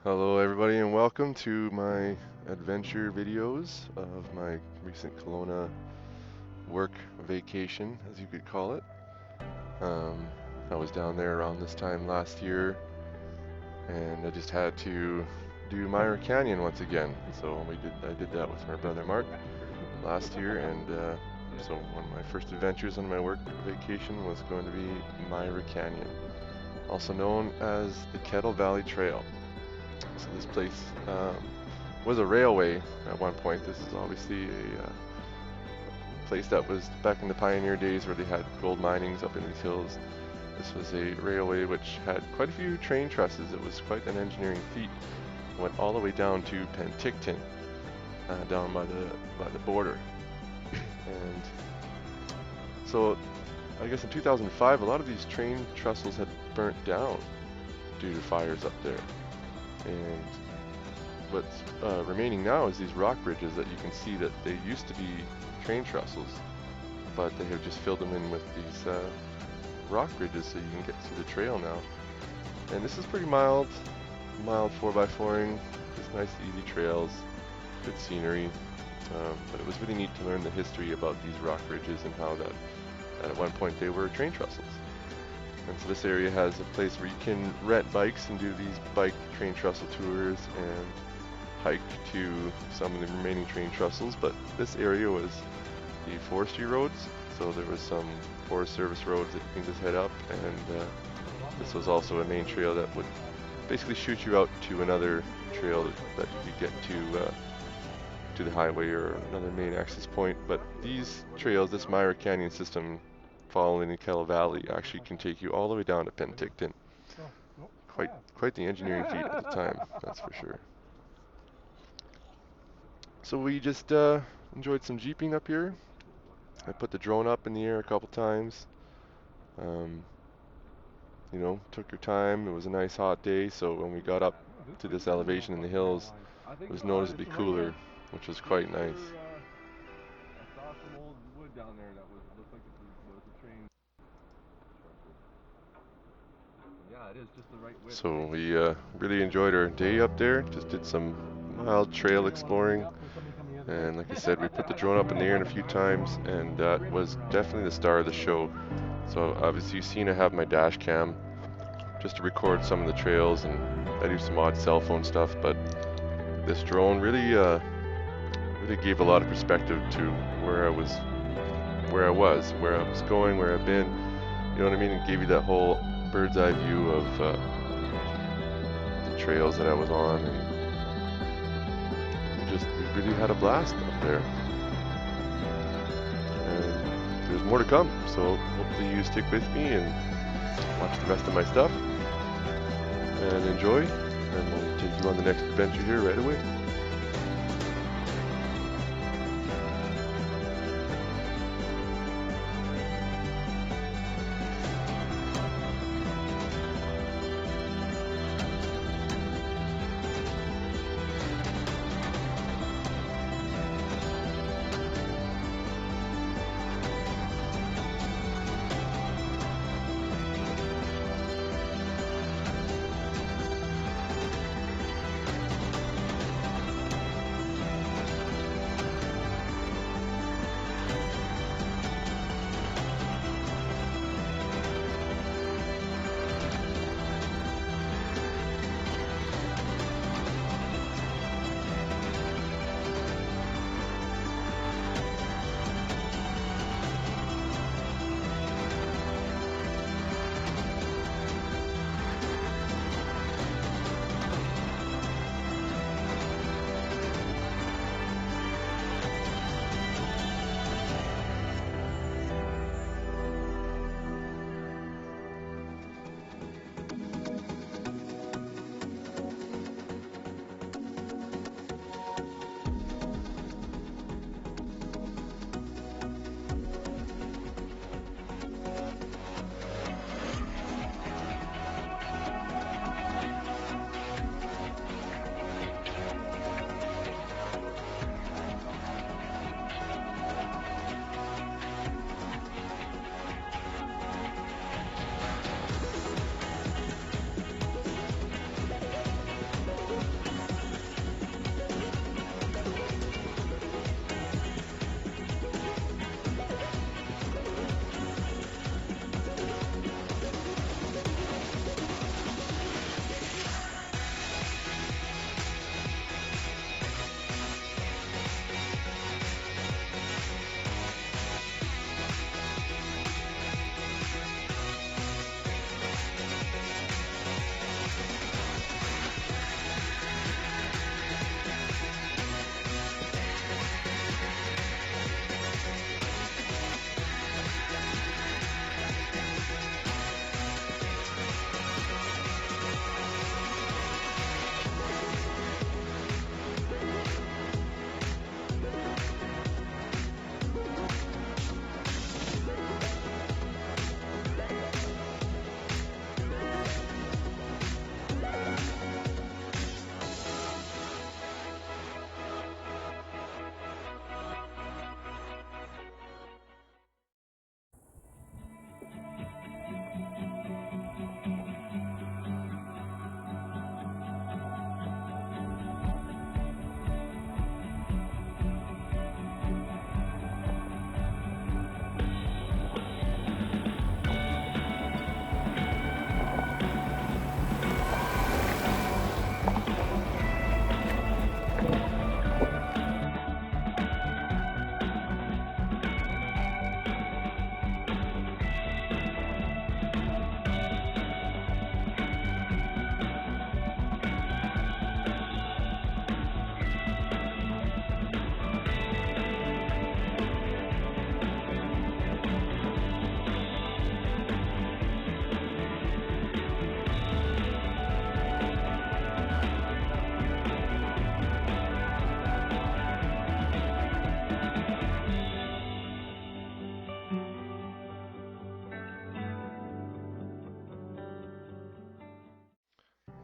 Hello everybody and welcome to my adventure videos of my recent Kelowna work vacation, as you could call it. I was down there around this time last year and I just had to do Myra Canyon once again. So I did that with my brother Mark last year, and so one of my first adventures on my work vacation was going to be Myra Canyon, also known as the Kettle Valley Trail. So this place was a railway at one point. This is obviously a place that was back in the pioneer days where they had gold minings up in these hills. This was a railway which had quite a few train trusses. It was quite an engineering feat. It went all the way down to Penticton, down by the border. And so I guess in 2005 a lot of these train trestles had burnt down due to fires up there. And what's remaining now is these rock bridges that you can see that they used to be train trestles, but they have just filled them in with these rock bridges so you can get to the trail now. And this is pretty mild 4x4ing, just nice easy trails, good scenery, but it was really neat to learn the history about these rock bridges and how that at one point they were train trestles. And so this area has a place where you can rent bikes and do these bike train trestle tours and hike to some of the remaining train trestles. But this area was the forestry roads, so there was some Forest Service roads that you can just head up, and this was also a main trail that would basically shoot you out to another trail that you could get to the highway or another main access point. But these trails, this Myra Canyon system following the Kettle Valley, actually can take you all the way down to Penticton. Quite the engineering feat at the time, that's for sure. So we just enjoyed some jeeping up here. I put the drone up in the air a couple times. You know, took your time. It was a nice hot day, so when we got up to this elevation in the hills, it was noticeably cooler, which was quite nice. I saw some old wood down there that looked like it was a train. Yeah, it is just the right width. So we really enjoyed our day up there. Just did some mild trail exploring, and like I said, we put the drone up in the air a few times, and that was definitely the star of the show. So obviously you've seen I have my dash cam just to record some of the trails, and I do some odd cell phone stuff, but this drone really gave a lot of perspective to where I was going, where I've been, you know what I mean? It gave you that whole bird's eye view of the trails that I was on, and we really had a blast up there. And there's more to come, so hopefully you stick with me and watch the rest of my stuff and enjoy, and we'll take you on the next adventure here right away.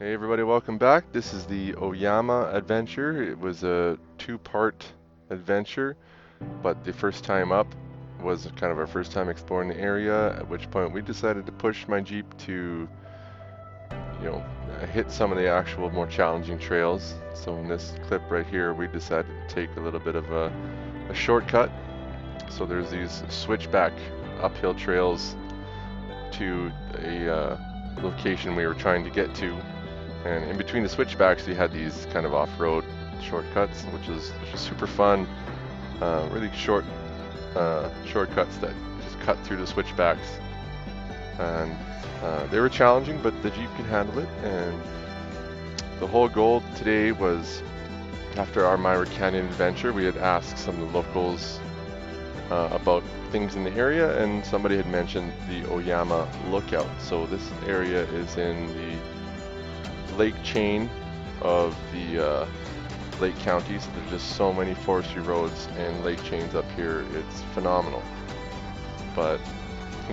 Hey everybody, welcome back. This is the Oyama adventure. It was a two-part adventure, but the first time up was kind of our first time exploring the area, at which point we decided to push my Jeep to, hit some of the actual more challenging trails. So in this clip right here, we decided to take a little bit of a shortcut. So there's these switchback uphill trails to a location we were trying to get to. And in between the switchbacks, we had these kind of off-road shortcuts, which is super fun. Really short shortcuts that just cut through the switchbacks. And they were challenging, but the Jeep could handle it. And the whole goal today was, after our Myra Canyon adventure, we had asked some of the locals about things in the area, and somebody had mentioned the Oyama Lookout. So this area is in the lake chain of the lake counties. There's just so many forestry roads and lake chains up here. It's phenomenal. But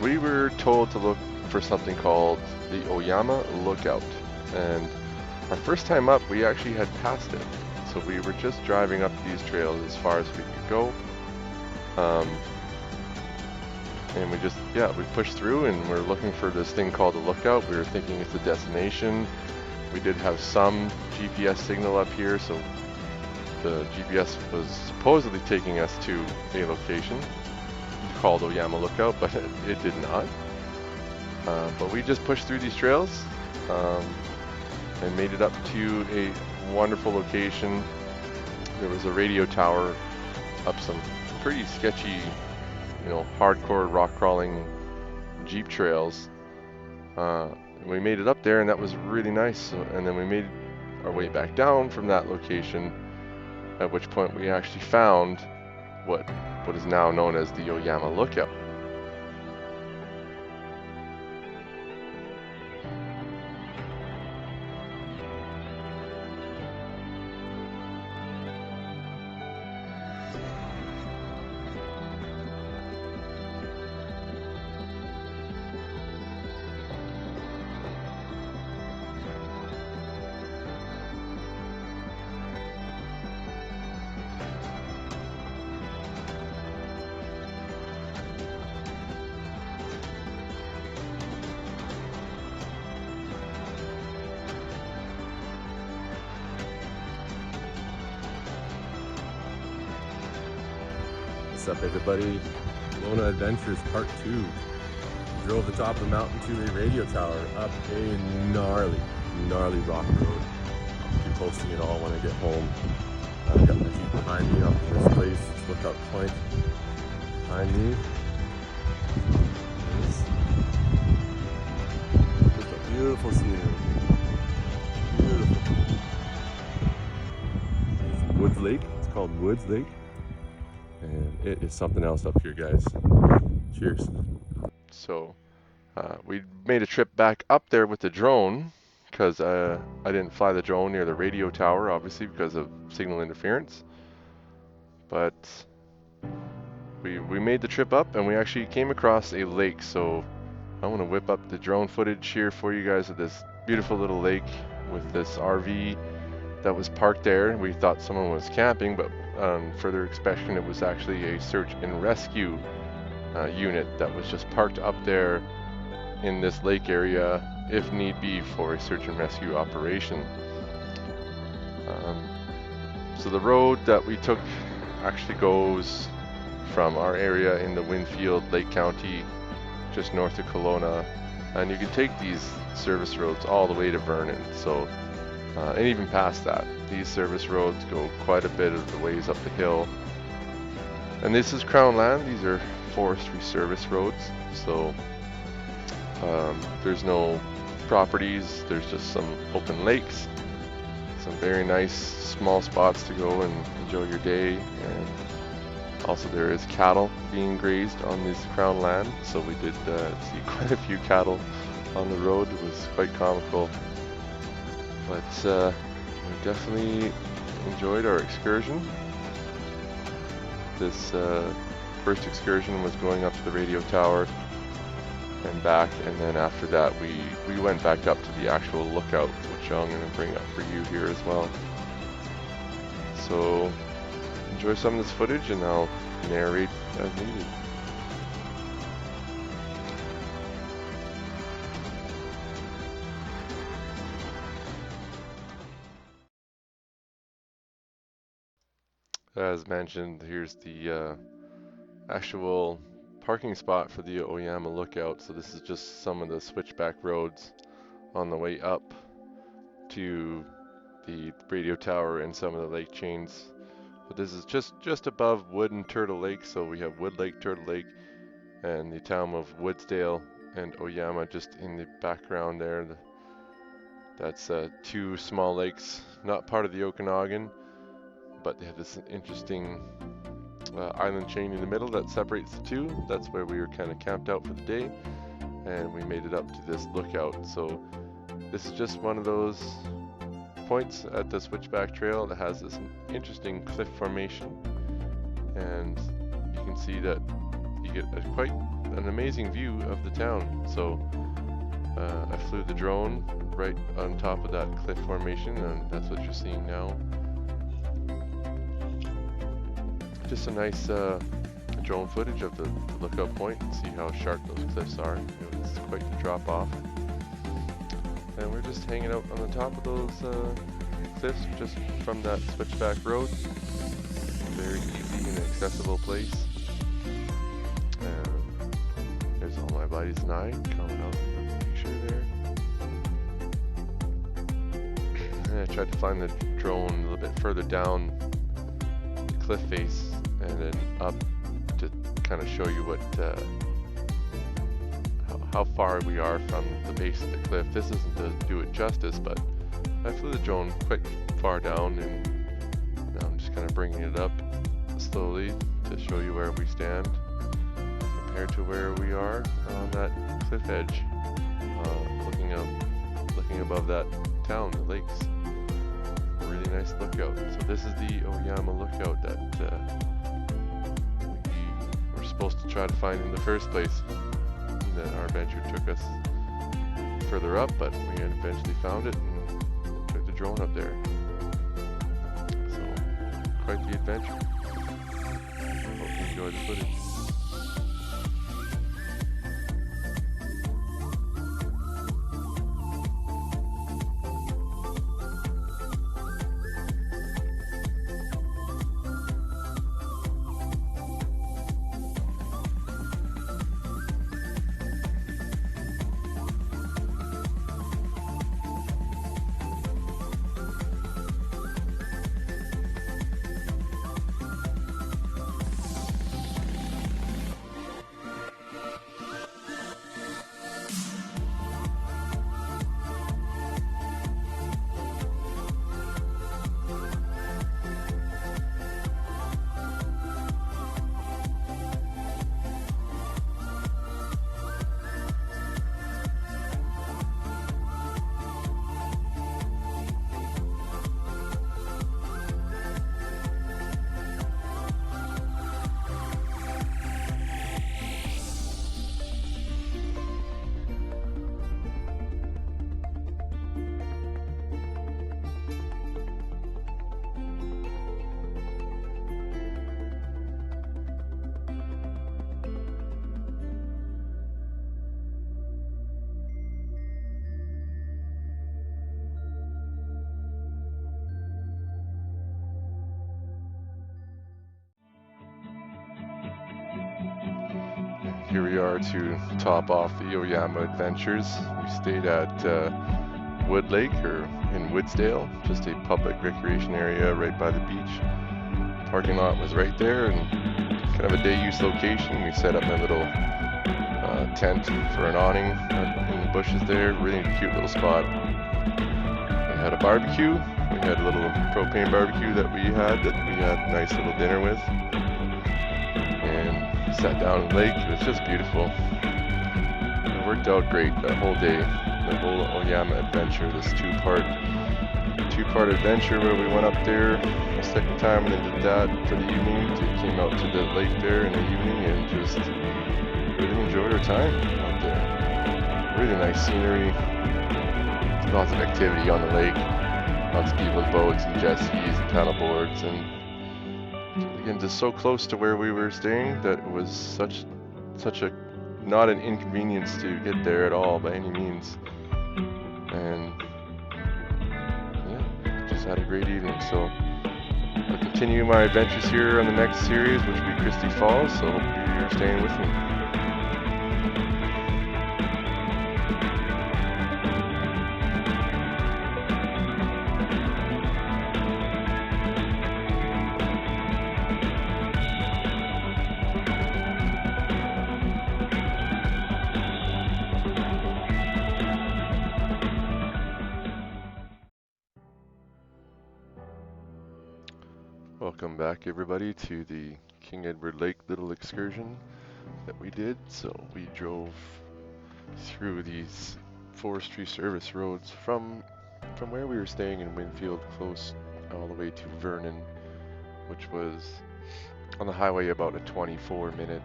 we were told to look for something called the Oyama Lookout, and our first time up we actually had passed it. So we were just driving up these trails as far as we could go, and we pushed through, and we're looking for this thing called the Lookout. We were thinking it's a destination. We did have some GPS signal up here, so the GPS was supposedly taking us to a location called Oyama Lookout, but it did not. But we just pushed through these trails and made it up to a wonderful location. There was a radio tower up some pretty sketchy, hardcore rock crawling Jeep trails. We made it up there, and that was really nice. And then we made our way back down from that location, at which point we actually found what is now known as the Oyama Lookout. What's up, everybody? Kelowna Adventures Part 2. Drove the top of the mountain to a radio tower up a gnarly rock road. I'll be posting it all when I get home. I've got the Jeep behind me up in this place. It's Lookout Point behind me. Just a beautiful scenery. Beautiful. It's Woods Lake. It's called Woods Lake. And it is something else up here, guys. Cheers. So we made a trip back up there with the drone, because I didn't fly the drone near the radio tower, obviously, because of signal interference. But we made the trip up, and we actually came across a lake. So I want to whip up the drone footage here for you guys of this beautiful little lake with this RV that was parked there. We thought someone was camping, but on further inspection, it was actually a search and rescue unit that was just parked up there in this lake area, if need be, for a search and rescue operation. So the road that we took actually goes from our area in the Winfield Lake County, just north of Kelowna, and you can take these service roads all the way to Vernon. So and even past that, these service roads go quite a bit of the ways up the hill. And this is Crown land. These are forestry service roads, so there's no properties. There's just some open lakes, some very nice small spots to go and enjoy your day. And also there is cattle being grazed on this Crown land, so we did see quite a few cattle on the road. It was quite comical. But we definitely enjoyed our excursion. This first excursion was going up to the radio tower, and back, and then after that we went back up to the actual lookout, which I'm going to bring up for you here as well. So enjoy some of this footage and I'll narrate as needed. As mentioned, here's the actual parking spot for the Oyama lookout. So this is just some of the switchback roads on the way up to the radio tower and some of the lake chains. But this is just above Wood and Turtle Lake. So we have Wood Lake, Turtle Lake, and the town of Woodsdale and Oyama just in the background there. That's two small lakes, not part of the Okanagan, but they have this interesting island chain in the middle that separates the two. That's where we were kind of camped out for the day, and we made it up to this lookout. So this is just one of those points at the Switchback Trail that has this interesting cliff formation, and you can see that you get quite an amazing view of the town. So I flew the drone right on top of that cliff formation, and that's what you're seeing now. Just a nice drone footage of the lookout point, and see how sharp those cliffs are. You know, it's quite the drop off. And we're just hanging out on the top of those cliffs, just from that switchback road. Very easy and accessible place. And there's all my buddies and I coming out in the picture there. And I tried to find the drone a little bit further down the cliff face and then up to kind of show you what how far we are from the base of the cliff. This isn't to do it justice, but I flew the drone quite far down, and now I'm just kind of bringing it up slowly to show you where we stand compared to where we are on that cliff edge, looking above that town, the lakes. Really nice lookout. So this is the Oyama lookout that we were supposed to try to find in the first place. And then our adventure took us further up, but we eventually found it and took the drone up there. So quite the adventure. Hope you enjoy the footage. Here we are to top off the Oyama adventures. We stayed at Wood Lake, or in Woodsdale, just a public recreation area right by the beach. Parking lot was right there, and kind of a day use location. We set up a little tent for an awning in the bushes there. Really cute little spot. We had a barbecue. We had a little propane barbecue that we had a nice little dinner with. And sat down in the lake. It was just beautiful. It worked out great that whole day. The whole Oyama adventure, this two-part adventure where we went up there a second time and then did that for the evening. Came out to the lake there in the evening and just really enjoyed our time out there. Really nice scenery. Lots of activity on the lake. Lots of people with boats and jet skis and paddleboards, and again, just so close to where we were staying that it was such a not an inconvenience to get there at all by any means. And yeah, just had a great evening. So I'll continue my adventures here on the next series, which will be Christie Falls. So hope you're staying with me. Welcome back, everybody, to the King Edward Lake little excursion that we did. So we drove through these forestry service roads from where we were staying in Winfield, close all the way to Vernon, which was on the highway about a 24-minute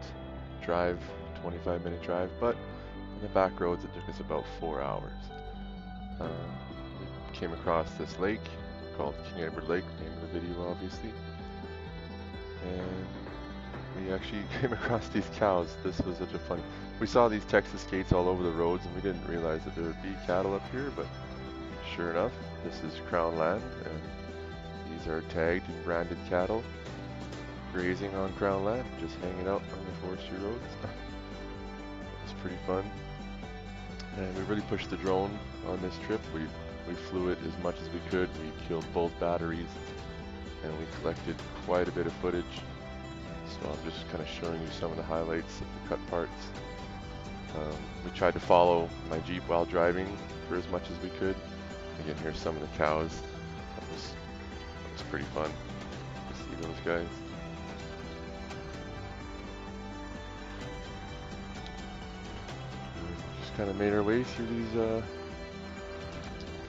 drive, 25-minute drive, but on the back roads it took us about 4 hours. We came across this lake called King Edward Lake, name of the video obviously, and we actually came across these cows. This was such a funny, we saw these Texas gates all over the roads and we didn't realize that there would be cattle up here, but sure enough, this is Crown land and these are tagged and branded cattle grazing on Crown land, just hanging out on the forestry roads. It's pretty fun, and we really pushed the drone on this trip. We flew it as much as we could. We killed both batteries and we collected quite a bit of footage. So I'm just kind of showing you some of the highlights of the cut parts. We tried to follow my Jeep while driving for as much as we could. Again, here's some of the cows. That was pretty fun to see those guys. Just kind of made our way through these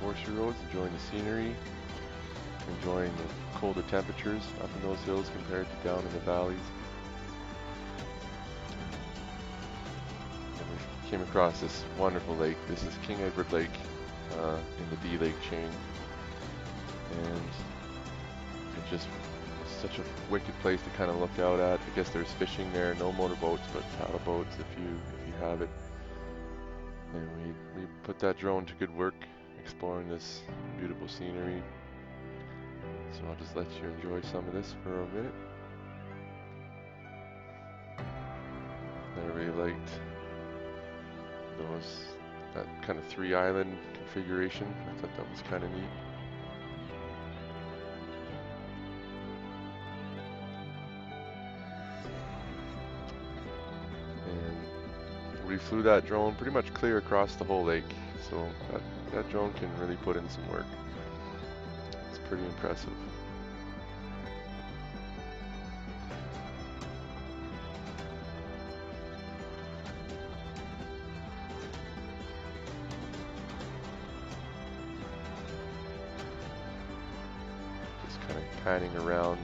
forestry roads, enjoying the scenery, enjoying the colder temperatures up in those hills compared to down in the valleys. And we came across this wonderful lake. This is King Edward Lake in the D Lake chain, and it just was such a wicked place to kind of look out at. I guess there's fishing there, no motorboats, but paddle boats if you have it. And we put that drone to good work exploring this beautiful scenery. So I'll just let you enjoy some of this for a minute. I really liked that kind of 3-island configuration. I thought that was kind of neat. And we flew that drone pretty much clear across the whole lake. So that drone can really put in some work. It's pretty impressive. Just kind of panning around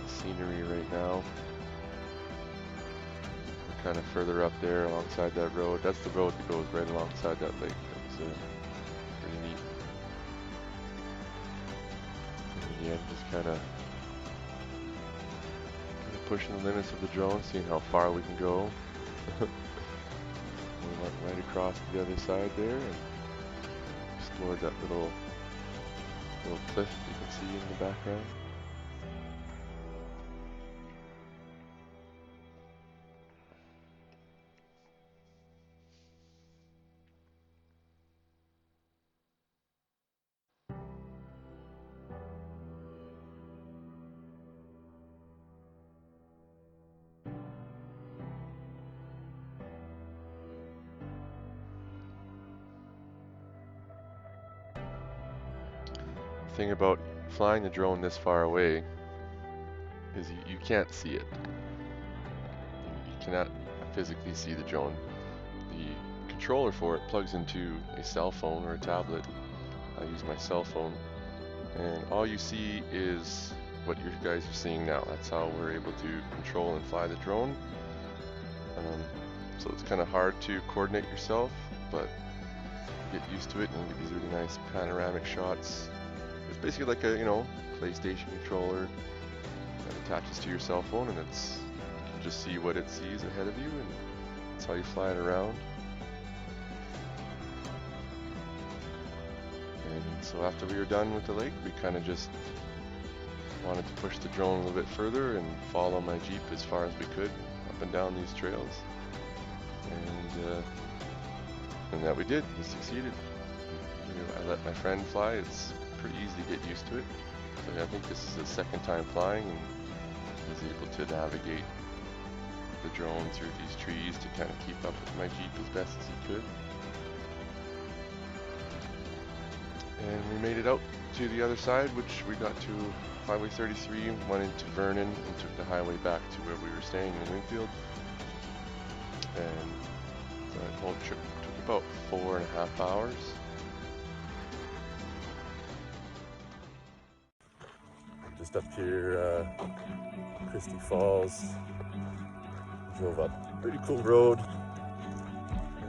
the scenery right now. Kind of further up there alongside that road. That's the road that goes right alongside that lake. That was pretty neat. And again, just kind of pushing the limits of the drone, seeing how far we can go. We went right across to the other side there and explored that little cliff you can see in the background. The thing about flying the drone this far away is you can't see it. You cannot physically see the drone. The controller for it plugs into a cell phone or a tablet. I use my cell phone, and all you see is what you guys are seeing now. That's how we're able to control and fly the drone. so it's kind of hard to coordinate yourself, but get used to it and get these really nice panoramic shots. It's basically like a, you know, PlayStation controller that attaches to your cell phone, and it's, you can just see what it sees ahead of you, and that's how you fly it around. And so after we were done with the lake, we kind of just wanted to push the drone a little bit further and follow my Jeep as far as we could up and down these trails. And that we did. We succeeded. I let my friend fly. It's pretty easy to get used to it. So I think this is his second time flying, and he was able to navigate the drone through these trees to kind of keep up with my Jeep as best as he could. And we made it out to the other side, which we got to Highway 33, went into Vernon, and took the highway back to where we were staying in Wingfield. And the whole trip took about 4.5 hours. Just up here, Christie Falls. Drove up a pretty cool road,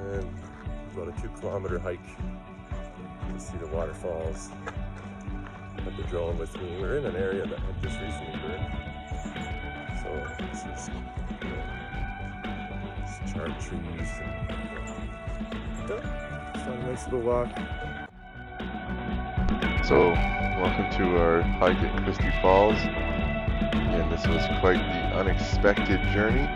and about a 2-kilometer hike to see the waterfalls. Had the drone with me. We're in an area that had just recently burned, so this is, you know, these charred trees. And, yeah, it's a nice little walk. So, welcome to our hike at Christie Falls. Again, this was quite the unexpected journey.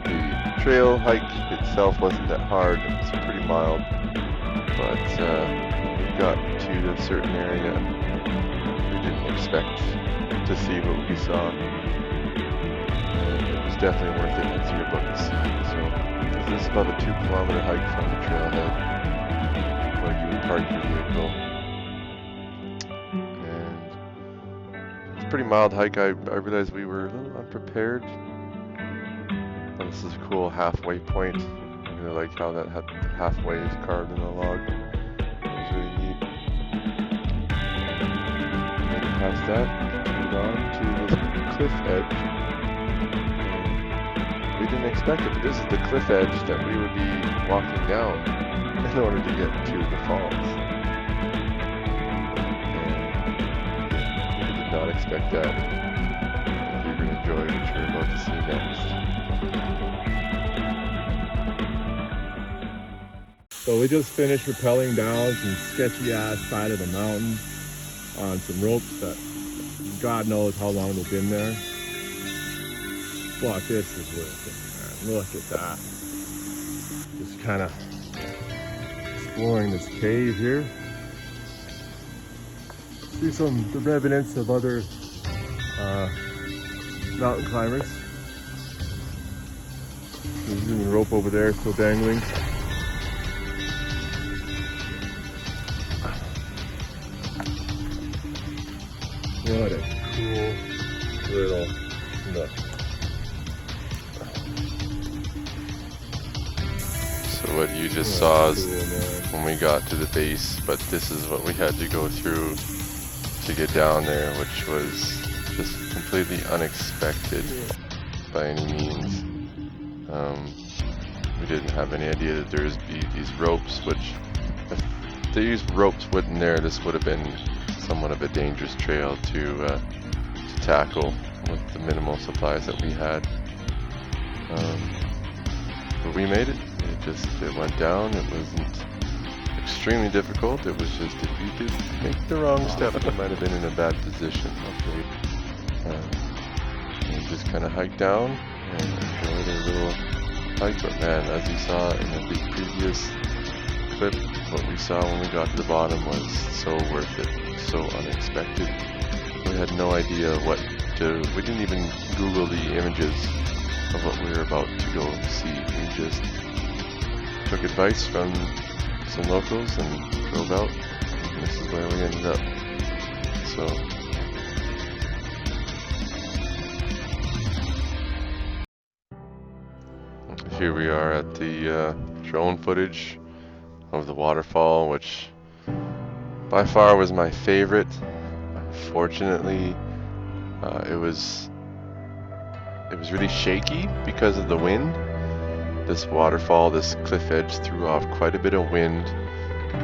The trail hike itself wasn't that hard, it was pretty mild, but we got to a certain area we didn't expect to see what we saw. And it was definitely worth it as you're about to see. So, this is about a 2-kilometer hike from the trailhead where you would park your vehicle. Pretty mild hike. I realized we were a little unprepared. But this is a cool halfway point. I really like how that halfway is carved in the log. It was really neat. And past that, moved on to this cliff edge. And we didn't expect it, but this is the cliff edge that we would be walking down in order to get to the falls. Not expect that. I think you're going to enjoy what you're about to see next. So we just finished rappelling down some sketchy ass side of the mountain on some ropes that God knows how long they've been there. But this is worth it, man. Look at that. Just kind of exploring this cave here. See the remnants of other mountain climbers. There's even a rope over there still dangling. What a cool little nook. So what you just saw is when we got to the base, but this is what we had to go through to get down there, which was just completely unexpected by any means. We didn't have any idea that there would be these ropes, which if these ropes weren't there, this would have been somewhat of a dangerous trail to tackle with the minimal supplies that we had. But we made it. It went down. It wasn't extremely difficult. It was just if you did make the wrong step, you might have been in a bad position. Okay. And just kind of hike down and enjoy their little hike. But man, as you saw in the previous clip, what we saw when we got to the bottom was so worth it, so unexpected. We had no idea what to. We didn't even Google the images of what we were about to go see. We just took advice from some locals and drove out, and this is where we ended up. So here we are at the drone footage of the waterfall, which by far was my favorite. Unfortunately, it was really shaky because of the wind. this waterfall, this cliff edge, threw off quite a bit of wind,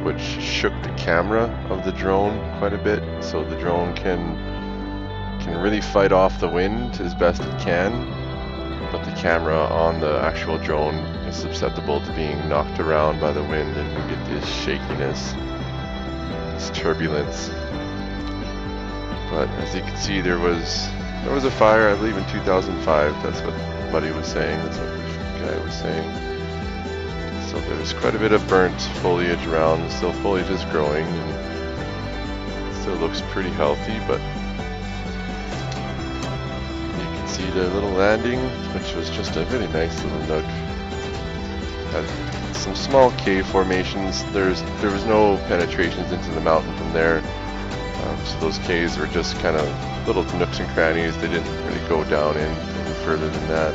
which shook the camera of the drone quite a bit. So the drone can really fight off the wind as best it can, but the camera on the actual drone is susceptible to being knocked around by the wind, and you get this shakiness, this turbulence. But as you can see, there was a fire, I believe in 2005. That's what Buddy was saying. That's what the guy was saying. So there's quite a bit of burnt foliage around. Still, foliage is growing, and it still looks pretty healthy. But you can see the little landing, which was just a really nice little nook. Had some small cave formations. There was no penetrations into the mountain from there. So those caves were just kind of little nooks and crannies. They didn't really go down any further than that.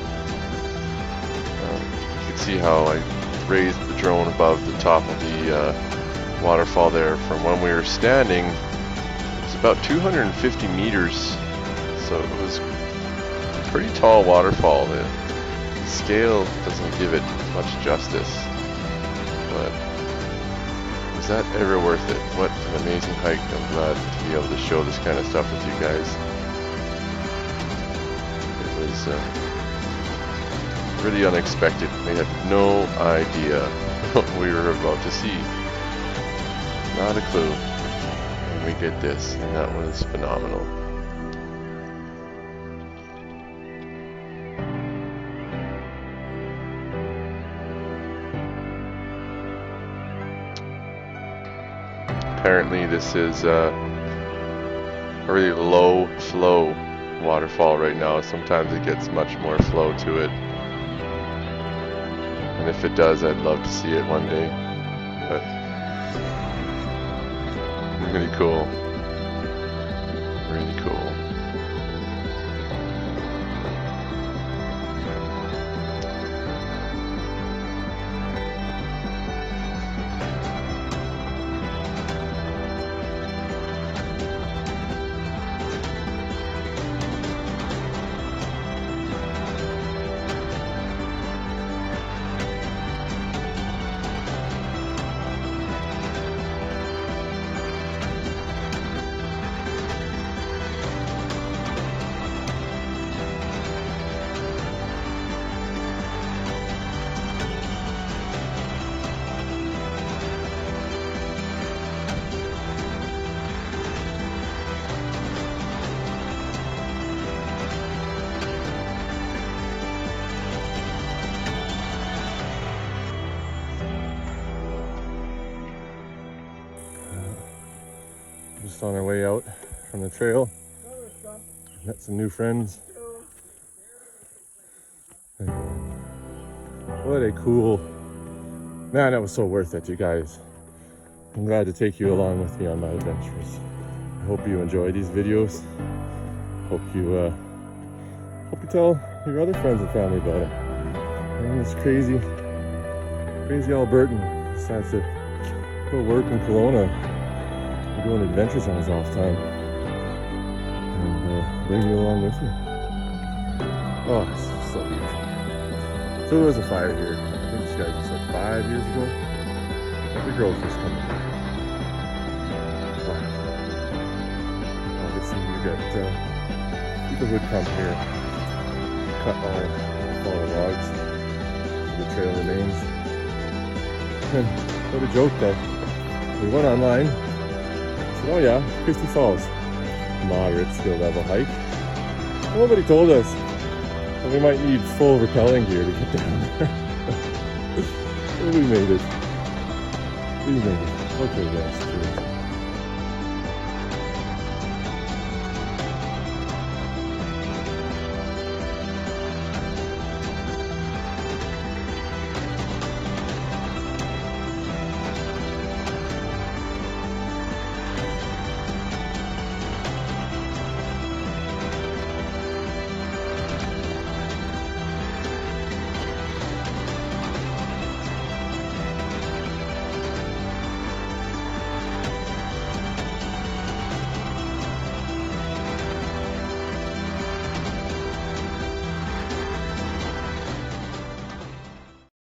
You can see how I raised the drone above the top of the waterfall there. From when we were standing, it was about 250 meters. So it was a pretty tall waterfall. The scale doesn't give it much justice, but was that ever worth it? What an amazing hike. I'm glad to be able to show this kind of stuff with you guys. It was really unexpected. We had no idea what we were about to see. Not a clue. And we get this, and that was phenomenal. Apparently this is a really low flow waterfall right now. Sometimes it gets much more flow to it. And if it does, I'd love to see it one day. But really cool. Really cool. Just on our way out from the trail. Met some new friends. What a cool, man, that was so worth it, you guys. I'm glad to take you along with me on my adventures. I hope you enjoy these videos. Hope you tell your other friends and family about it. And this crazy Albertan decides to go work in Kelowna. Going adventures on his off time, and bring you along with me. Oh, it's so beautiful. So there was a fire here. I think this guy just said 5 years ago. The growth was coming back. Wow. Obviously, we got people who would come here, cut all the logs, the trail remains. And what a joke though. We went online. Oh yeah, Christie Falls. Moderate skill level hike. Nobody told us that we might need full rappelling gear to get down there. But we made it. We made it. Okay guys, cheers.